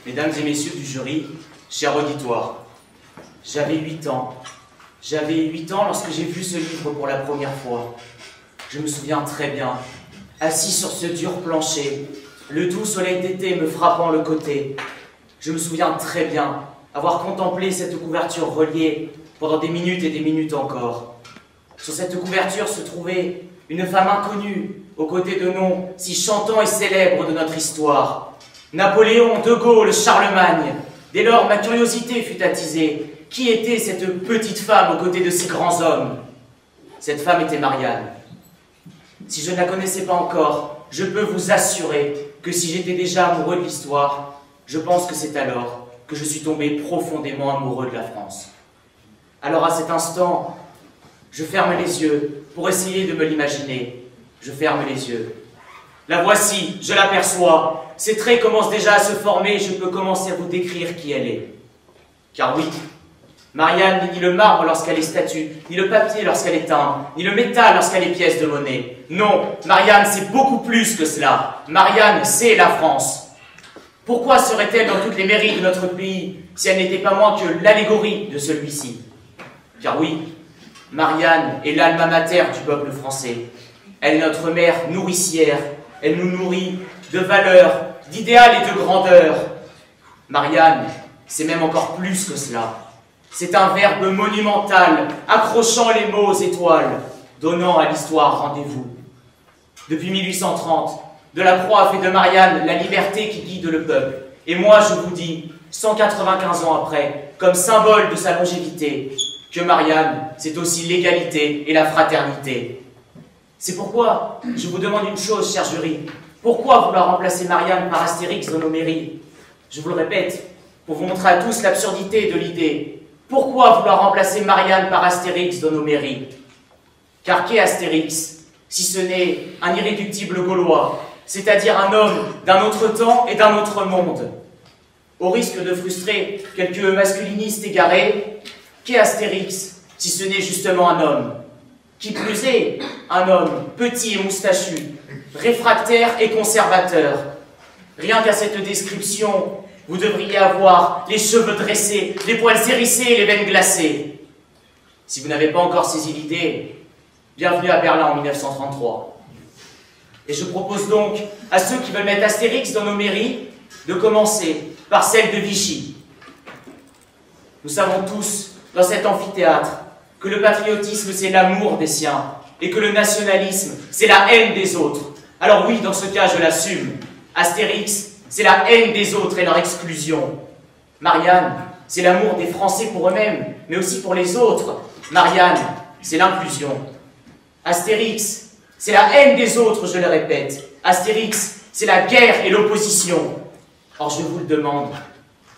Mesdames et messieurs du jury, cher auditoire, j'avais 8 ans. J'avais 8 ans lorsque j'ai vu ce livre pour la première fois. Je me souviens très bien, assis sur ce dur plancher, le doux soleil d'été me frappant le côté. Je me souviens très bien avoir contemplé cette couverture reliée pendant des minutes et des minutes encore. Sur cette couverture se trouvait une femme inconnue, aux côtés de noms si chantants et célèbres de notre histoire. Napoléon, De Gaulle, Charlemagne. Dès lors, ma curiosité fut attisée. Qui était cette petite femme aux côtés de ces grands hommes? Cette femme était Marianne. Si je ne la connaissais pas encore, je peux vous assurer que si j'étais déjà amoureux de l'histoire, je pense que c'est alors que je suis tombé profondément amoureux de la France. Alors à cet instant, je ferme les yeux pour essayer de me l'imaginer. Je ferme les yeux. La voici, je l'aperçois. Ses traits commencent déjà à se former et je peux commencer à vous décrire qui elle est. Car oui, Marianne n'est ni le marbre lorsqu'elle est statue, ni le papier lorsqu'elle est timbre, ni le métal lorsqu'elle est pièce de monnaie. Non, Marianne, c'est beaucoup plus que cela. Marianne, c'est la France. Pourquoi serait-elle dans toutes les mairies de notre pays si elle n'était pas moins que l'allégorie de celui-ci? Car oui, Marianne est l'alma mater du peuple français. Elle est notre mère nourricière. Elle nous nourrit de valeurs, d'idéal et de grandeur. Marianne, c'est même encore plus que cela. C'est un verbe monumental, accrochant les mots aux étoiles, donnant à l'histoire rendez-vous. Depuis 1830, Delacroix a fait de Marianne la liberté qui guide le peuple. Et moi, je vous dis, 195 ans après, comme symbole de sa longévité, que Marianne, c'est aussi l'égalité et la fraternité. C'est pourquoi je vous demande une chose, cher jury. Pourquoi vouloir remplacer Marianne par Astérix dans nos mairies? Je vous le répète, pour vous montrer à tous l'absurdité de l'idée. Pourquoi vouloir remplacer Marianne par Astérix dans nos mairies? Car qu'est Astérix, si ce n'est un irréductible Gaulois, c'est-à-dire un homme d'un autre temps et d'un autre monde? Au risque de frustrer quelques masculinistes égarés, qu'est Astérix, si ce n'est justement un homme? Qui plus est, un homme petit et moustachu, réfractaire et conservateur. Rien qu'à cette description, vous devriez avoir les cheveux dressés, les poils hérissés et les veines glacées. Si vous n'avez pas encore saisi l'idée, bienvenue à Berlin en 1933. Et je propose donc à ceux qui veulent mettre Astérix dans nos mairies de commencer par celle de Vichy. Nous savons tous, dans cet amphithéâtre, que le patriotisme c'est l'amour des siens et que le nationalisme c'est la haine des autres. Alors oui, dans ce cas, je l'assume. Astérix, c'est la haine des autres et leur exclusion. Marianne, c'est l'amour des Français pour eux-mêmes, mais aussi pour les autres. Marianne, c'est l'inclusion. Astérix, c'est la haine des autres, je le répète. Astérix, c'est la guerre et l'opposition. Or, je vous le demande,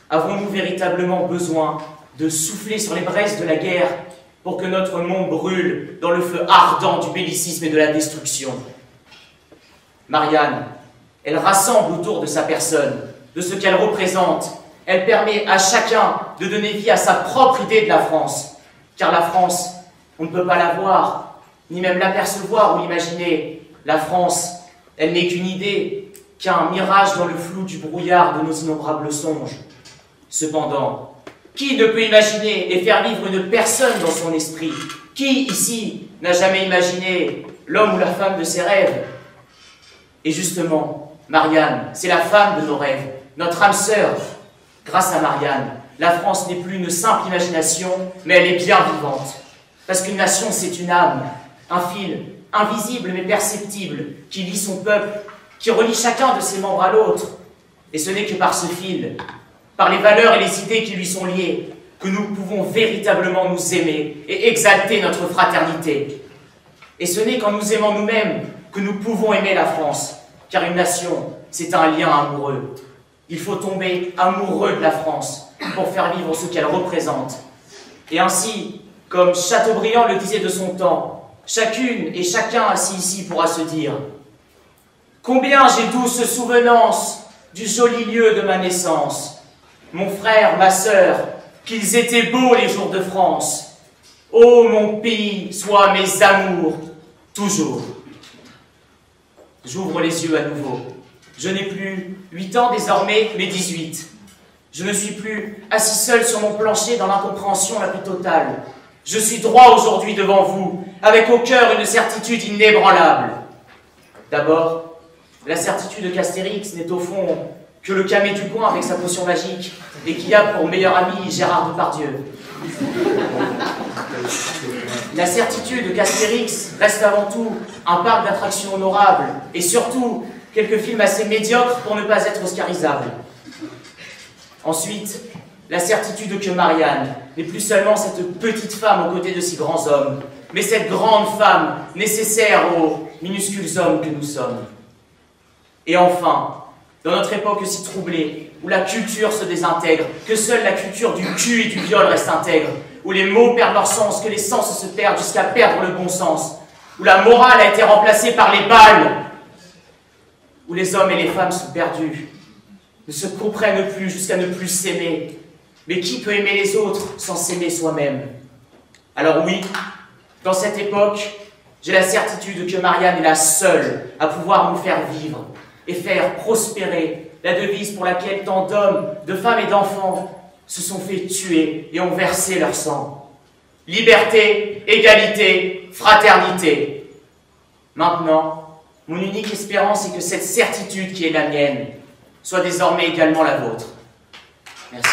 avons-nous véritablement besoin de souffler sur les braises de la guerre pour que notre monde brûle dans le feu ardent du bellicisme et de la destruction? Marianne, elle rassemble autour de sa personne, de ce qu'elle représente. Elle permet à chacun de donner vie à sa propre idée de la France. Car la France, on ne peut pas la voir, ni même l'apercevoir ou l'imaginer. La France, elle n'est qu'une idée, qu'un mirage dans le flou du brouillard de nos innombrables songes. Cependant, qui ne peut imaginer et faire vivre une personne dans son esprit? Qui, ici, n'a jamais imaginé l'homme ou la femme de ses rêves? Et justement, Marianne, c'est la femme de nos rêves, notre âme sœur. Grâce à Marianne, la France n'est plus une simple imagination, mais elle est bien vivante. Parce qu'une nation, c'est une âme, un fil, invisible mais perceptible, qui lie son peuple, qui relie chacun de ses membres à l'autre. Et ce n'est que par ce fil, par les valeurs et les idées qui lui sont liées, que nous pouvons véritablement nous aimer et exalter notre fraternité. Et ce n'est qu'en nous aimant nous-mêmes que nous pouvons aimer la France, car une nation, c'est un lien amoureux. Il faut tomber amoureux de la France pour faire vivre ce qu'elle représente. Et ainsi, comme Chateaubriand le disait de son temps, chacune et chacun assis ici pourra se dire « Combien j'ai douce souvenance du joli lieu de ma naissance. Mon frère, ma sœur, qu'ils étaient beaux les jours de France. Ô mon pays, sois mes amours, toujours. » J'ouvre les yeux à nouveau. Je n'ai plus 8 ans désormais, mais 18. Je ne suis plus assis seul sur mon plancher dans l'incompréhension la plus totale. Je suis droit aujourd'hui devant vous, avec au cœur une certitude inébranlable. D'abord, la certitude qu'Astérix n'est au fond que le camé du coin avec sa potion magique et qui a pour meilleur ami Gérard Depardieu. La certitude qu'Astérix reste avant tout un parc d'attractions honorables et surtout quelques films assez médiocres pour ne pas être oscarisables. Ensuite, la certitude que Marianne n'est plus seulement cette petite femme aux côtés de si grands hommes, mais cette grande femme nécessaire aux minuscules hommes que nous sommes. Et enfin, dans notre époque si troublée, où la culture se désintègre, que seule la culture du cul et du viol reste intègre, où les mots perdent leur sens, que les sens se perdent jusqu'à perdre le bon sens, où la morale a été remplacée par les balles, où les hommes et les femmes sont perdus, ne se comprennent plus jusqu'à ne plus s'aimer. Mais qui peut aimer les autres sans s'aimer soi-même? Alors oui, dans cette époque, j'ai la certitude que Marianne est la seule à pouvoir nous faire vivre et faire prospérer la devise pour laquelle tant d'hommes, de femmes et d'enfants se sont fait tuer et ont versé leur sang. Liberté, égalité, fraternité. Maintenant, mon unique espérance est que cette certitude qui est la mienne soit désormais également la vôtre. Merci.